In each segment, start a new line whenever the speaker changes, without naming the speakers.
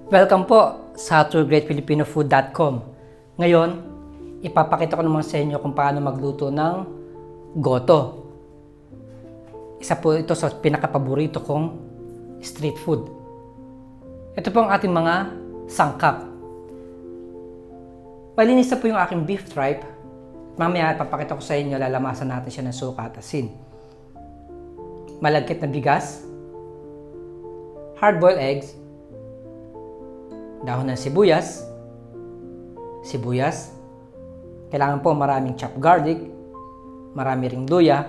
Welcome po sa tourgreatfilipinofood.com. Ngayon, ipapakita ko naman sa inyo kung paano magluto ng goto. Isa po ito sa pinakapaborito kong street food. Ito po ang ating mga sangkap. Malinis na po yung aking beef tripe. Mamaya ipapakita ko sa inyo, lalamasan natin siya ng suka at asin. Malagkit na bigas, hard-boiled eggs, dahon ng sibuyas, kailangan po maraming chopped garlic, marami ring luya,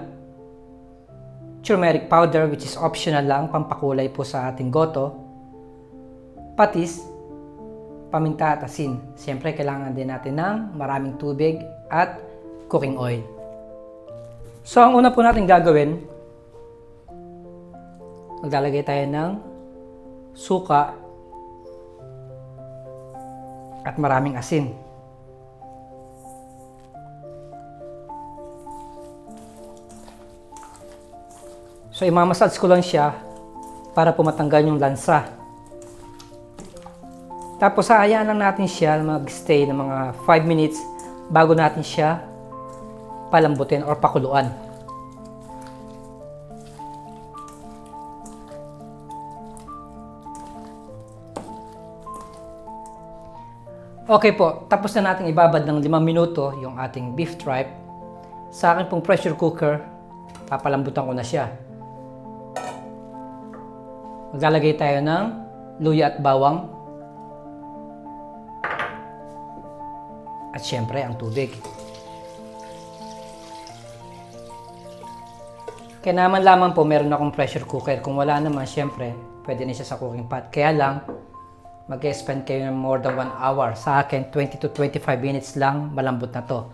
turmeric powder which is optional lang, pampakulay po sa ating goto, patis, paminta at asin. Siyempre kailangan din natin ng maraming tubig at cooking oil. So ang una po natin gagawin, maglalagay tayo ng suka at maraming asin. So imamassage ko lang siya para po matanggal yung lansa. Tapos hahayaan lang natin siya mag-stay ng mga 5 minutes bago natin siya palambutin or pakuluan. Okay po, tapos na natin ibabad ng 5 minuto yung ating beef tripe. Sa akin pong pressure cooker, papalambutan ko na siya. Maglalagay tayo ng luya at bawang. At syempre, ang tubig. Kaya naman lamang po, meron akong pressure cooker. Kung wala naman, syempre, pwede na siya sa cooking pot. Kaya lang, mag-spend kayo ng more than 1 hour. Sa akin, 20 to 25 minutes lang, malambot na to.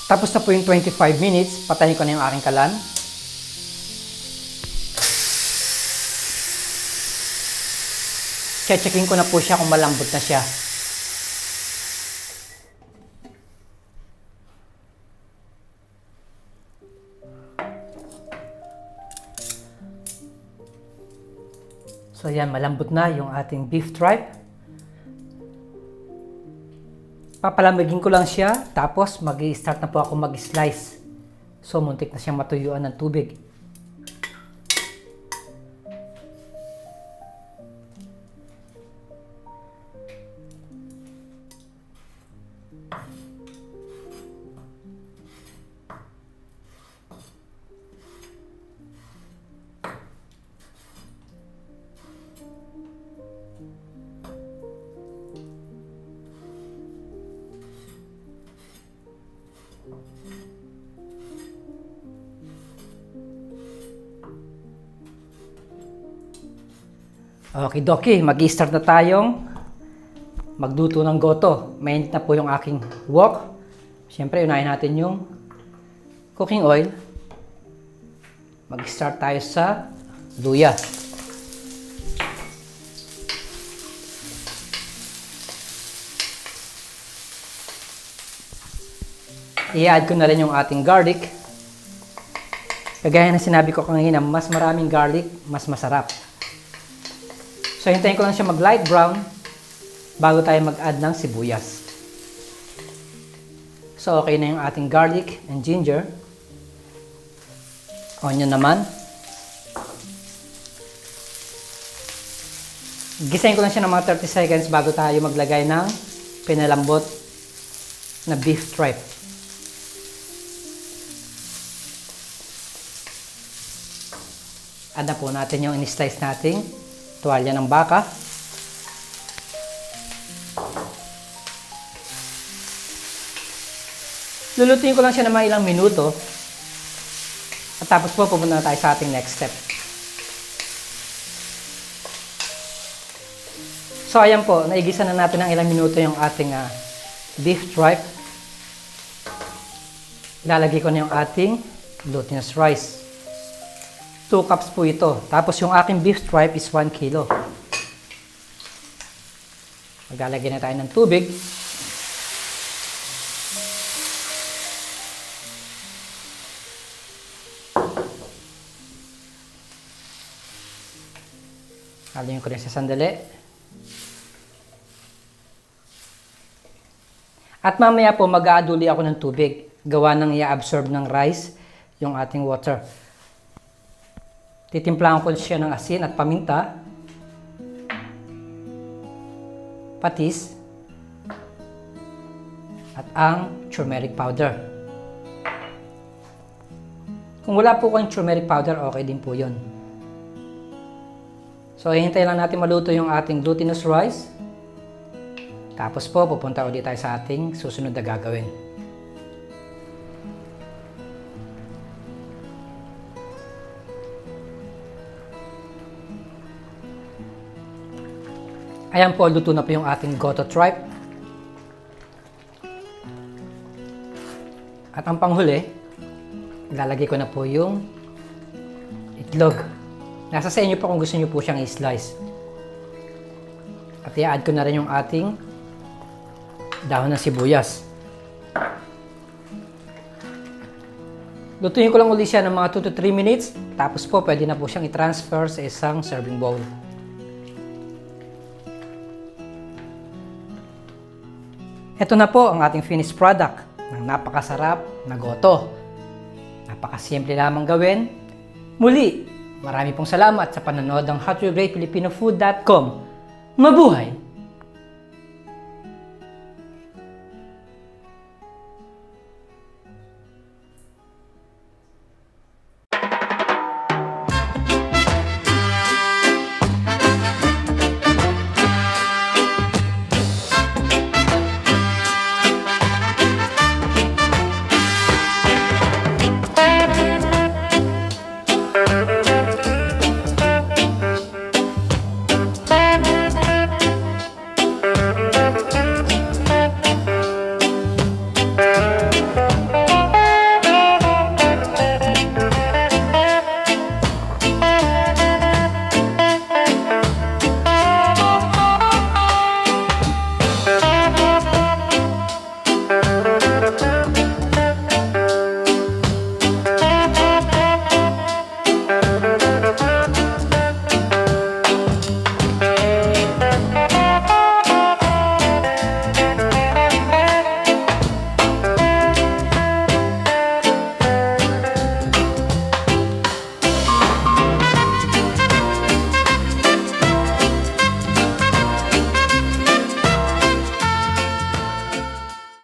Tapos na po yung 25 minutes, patayin ko na yung aking kalan. Checkin ko na po siya kung malambot na siya. So yan, malambot na yung ating beef tripe. Papalamigin ko lang siya, tapos mag-i-start na po ako mag-slice. So muntik na siyang matuyuan ng tubig. Okay, Doki, mag-i-start na tayong magluto ng goto. Mainit na po yung aking wok. Siyempre, unahin natin yung cooking oil. Mag-start tayo sa luya. I-add ko na rin yung ating garlic. Kagaya na sinabi ko kanina, mas maraming garlic, mas masarap. So, hintayin ko lang siya mag-light brown bago tayo mag-add ng sibuyas. So, okay na yung ating garlic and ginger. Onion naman. Gisayin ko lang siya ng mga 30 seconds bago tayo maglagay ng pinalambot na beef tripe. Add na po natin yung in-slice nating tuwalya ng baka. Lulutuin ko lang siya ng mga ilang minuto. At tapos po, pupunta na tayo sa ating next step. So, ayan po, naigisa na natin ng ilang minuto yung ating beef tripe. Ilalagay ko na yung ating glutinous rice. 2 cups po ito. Tapos yung aking beef tripe is 1 kilo. Maglalagay na tayo ng tubig. Haluin ko rin sa sandali. At mamaya po mag-aaduli ako ng tubig. Gawa ng i-absorb ng rice yung ating water. Titimplahan ko siya ng asin at paminta. Patis. At ang turmeric powder. Kung wala po kayong turmeric powder, okay din po yun. So, hihintay lang natin maluto yung ating glutinous rice. Tapos po, pupunta ulit tayo sa ating susunod na gagawin. Ayan po, luto na po yung ating goto tripe. At ang panghuli, ilalagay ko na po yung itlog. Nasa sa inyo po kung gusto nyo po siyang i-slice. At i-add ko na rin yung ating dahon ng sibuyas. Lutuin ko lang ulit siya ng mga 2 to 3 minutes. Tapos po, pwede na po siyang i-transfer sa isang serving bowl. Ito na po ang ating finished product ng napakasarap na goto. Napakasimple lamang gawin. Muli, marami pong salamat sa panonood ng howtogreatfilipinofood.com. Mabuhay!